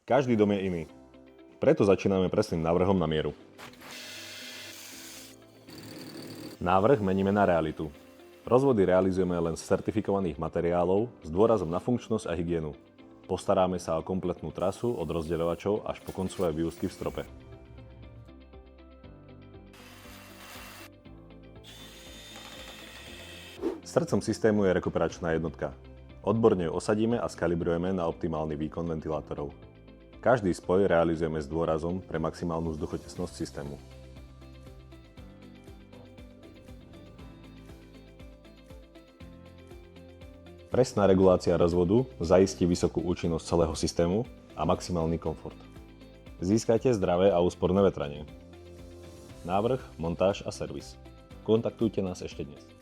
Každý dom je iný. Preto začíname presným návrhom na mieru. Návrh meníme na realitu. Rozvody realizujeme len z certifikovaných materiálov s dôrazom na funkčnosť a hygienu. Postaráme sa o kompletnú trasu od rozdeľovačov až po koncové vyústky v strope. Srdcom systému je rekuperačná jednotka. Odborne ju osadíme a skalibrujeme na optimálny výkon ventilátorov. Každý spoj realizujeme s dôrazom pre maximálnu vzduchotesnosť systému. Presná regulácia rozvodu zaistí vysokú účinnosť celého systému a maximálny komfort. Získajte zdravé a úsporné vetranie. Návrh, montáž a servis. Kontaktujte nás ešte dnes.